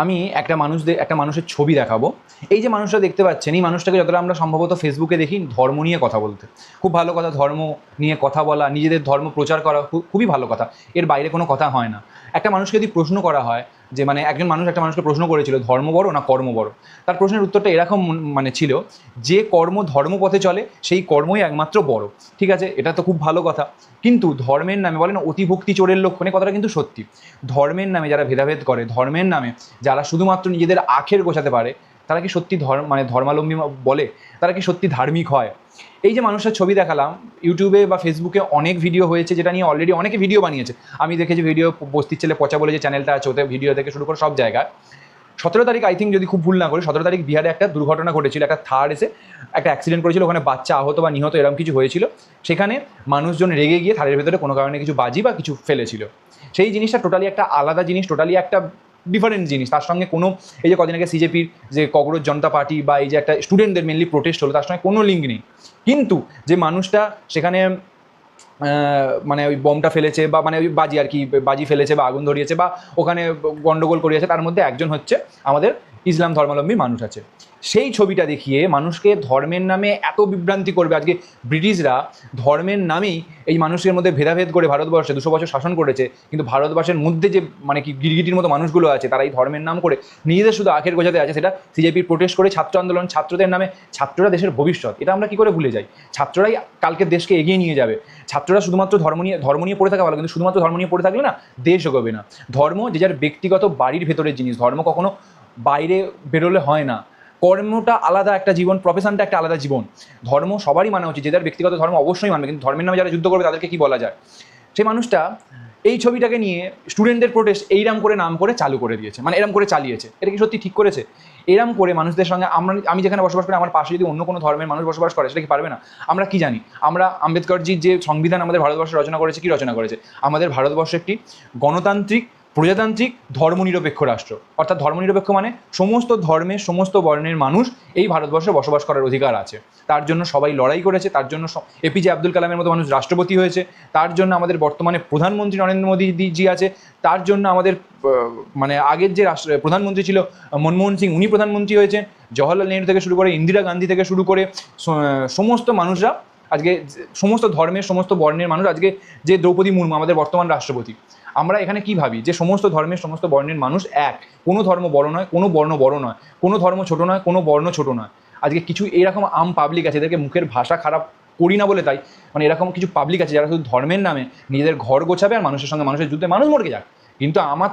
আমি একটা মানুষের ছবি দেখাবো। এই যে মানুষটা দেখতে পাচ্ছেন, এই মানুষটাকে যতটা আমরা সম্ভবত ফেসবুকে দেখি ধর্ম নিয়ে কথা বলতে। খুব ভালো কথা, ধর্ম নিয়ে কথা বলা, নিজেদের ধর্ম প্রচার করা খুবই ভালো কথা। এর বাইরে কোনো কথা হয় না। একটা মানুষকে যদি প্রশ্ন করা হয় যে মানে একজন মানুষ একটা মানুষকে প্রশ্ন করেছিল ধর্ম বড় না কর্ম বড়, তার প্রশ্নের উত্তরটা এরকম মানে ছিল যে কর্ম ধর্মপথে চলে সেই কর্মই একমাত্র বড়। ঠিক আছে, এটা তো খুব ভালো কথা। কিন্তু ধর্মের নামে বলে না অতিভক্তি চোরের লক্ষণ, এই কথাটা কিন্তু সত্যি। ধর্মের নামে যারা ভেদাভেদ করে, ধর্মের নামে যারা শুধুমাত্র নিজেদের আখের গোছাতে পারে, তারা কি সত্যি ধর্মাবলম্বী বলে? তারা কি সত্যি ধার্মিক হয়? এই যে মানুষের ছবি দেখালাম, ইউটিউবে বা ফেসবুকে অনেক ভিডিও হয়েছে যেটা নিয়ে অলরেডি অনেকে ভিডিও বানিয়েছে। আমি দেখেছি ভিডিও বস্তির ছেলে পচা বলে যে চ্যানেলটা আছে, ওতে ভিডিও থেকে শুরু করে সব জায়গায়। 17 তারিখ আই থিঙ্ক, যদি খুব ভুল না করি, 17 তারিখ বিহারে একটা দুর্ঘটনা ঘটেছিল। একটা থার এসে একটা অ্যাক্সিডেন্ট করেছিল, ওখানে বাচ্চা আহত বা নিহত এরকম কিছু হয়েছিল। সেখানে মানুষজন রেগে গিয়ে থারের ভেতরে কোনো কারণে কিছু বাজি বা কিছু ফেলেছিল। সেই জিনিসটা টোটালি একটা আলাদা জিনিস, টোটালি একটা ডিফারেন্ট জিনিস। তার সঙ্গে কোনো, এই যে কদিন আগে সিজেপির যে ককরোচ জনতা পার্টি বা এই যে একটা স্টুডেন্টদের মেনলি প্রোটেস্ট হলো, তার সঙ্গে কোনো লিঙ্ক নেই। কিন্তু যে মানুষটা সেখানে মানে ওই বমটা ফেলেছে বা মানে ওই বাজি আর কি, বাজি ফেলেছে বা আগুন ধরিয়েছে বা ওখানে গন্ডগোল করিয়েছে, তার মধ্যে একজন হচ্ছে আমাদের ইসলাম ধর্মাবলম্বী মানুষ আছে। সেই ছবিটা দেখিয়ে মানুষকে ধর্মের নামে এত বিভ্রান্তি করবে। আজকে ব্রিটিশরা ধর্মের নামেই এই মানুষের মধ্যে ভেদাভেদ করে ভারতবর্ষে 200 বছর শাসন করেছে, কিন্তু ভারতবর্ষের মধ্যে যে মানে কি গিরগিটির মতো মানুষগুলো আছে, তারা এই ধর্মের নাম করে নিজেদের শুধু আখের গোছাতে আছে। সেটা সিজেপি প্রোটেস্ট করে, ছাত্র আন্দোলন, ছাত্রদের নামে। ছাত্ররা দেশের ভবিষ্যৎ, এটা আমরা কী করে ভুলে যাই? ছাত্ররাই কালকে দেশকে এগিয়ে নিয়ে যাবে। ছাত্ররা শুধুমাত্র ধর্ম নিয়ে পড়ে থাকা ভালো, কিন্তু শুধুমাত্র ধর্ম নিয়ে পড়ে থাকলে না দেশ এগোবে না। ধর্ম যে যার ব্যক্তিগত বাড়ির ভেতরের জিনিস, ধর্ম কখনো বাইরে বেরোলে হয় না। কর্মটা আলাদা একটা জীবন, প্রফেশনটা একটা আলাদা জীবন। ধর্ম সবারই মানা উচিত, যে যার ব্যক্তিগত ধর্ম অবশ্যই মানবে, কিন্তু ধর্মের নামে যারা যুদ্ধ করবে তাদেরকে কি বলা যায়? সেই মানুষটা এই ছবিটাকে নিয়ে স্টুডেন্টদের প্রোটেস্ট এইরাম করে নাম করে চালু করে দিয়েছে, মানে এরম করে চালিয়েছে। এটা কি সত্যি ঠিক করেছে? এরম করে মানুষদের সঙ্গে আমি যেখানে বসবাস করি, আমার পাশে যদি অন্য কোনো ধর্মের মানুষ বসবাস করে, সেটা কি পারবে না? আমরা কি জানি? আমরা আম্বেদকরজি যে সংবিধান আমাদের ভারতবর্ষে রচনা করেছে, কি রচনা করেছে? আমাদের ভারতবর্ষ একটি গণতান্ত্রিক, প্রজাতান্ত্রিক, ধর্মনিরপেক্ষ রাষ্ট্র। অর্থাৎ ধর্মনিরপেক্ষ মানে সমস্ত ধর্মের, সমস্ত বর্ণের মানুষ এই ভারতবর্ষে বসবাস করার অধিকার আছে। তার জন্য সবাই লড়াই করেছে, তার জন্য এপিজে আব্দুল কালামের মতো মানুষ রাষ্ট্রপতি হয়েছে, তার জন্য আমাদের বর্তমানে প্রধানমন্ত্রী নরেন্দ্র মোদী জি আছে, তার জন্য আমাদের মানে আগের যে প্রধানমন্ত্রী ছিল মনমোহন সিং, উনি প্রধানমন্ত্রী হয়েছেন। জওহরলাল নেহরু থেকে শুরু করে, ইন্দিরা গান্ধী থেকে শুরু করে সমস্ত মানুষরা আজকে, সমস্ত ধর্মের, সমস্ত বর্ণের মানুষ আজকে, যে দ্রৌপদী মুর্মু আমাদের বর্তমান রাষ্ট্রপতি। আমরা এখানে কি ভাবি যে সমস্ত ধর্মের, সমস্ত বর্ণের মানুষ এক, কোনো ধর্ম বড় নয়, কোনো বর্ণ বড় নয়, কোনো ধর্ম ছোট নয়, কোনো বর্ণ ছোট নয়। আজকে কিছু এরকম পাবলিক আছে, এদেরকে মুখের ভাষা খারাপ করি না বলে তাই, মানে এরকম কিছু পাবলিক আছে যারা শুধু ধর্মের নামে নিজেদের ঘর গোছাবে আর মানুষের সঙ্গে মানুষের যুদ্ধে মানুষ মরে যাক। কিন্তু আমার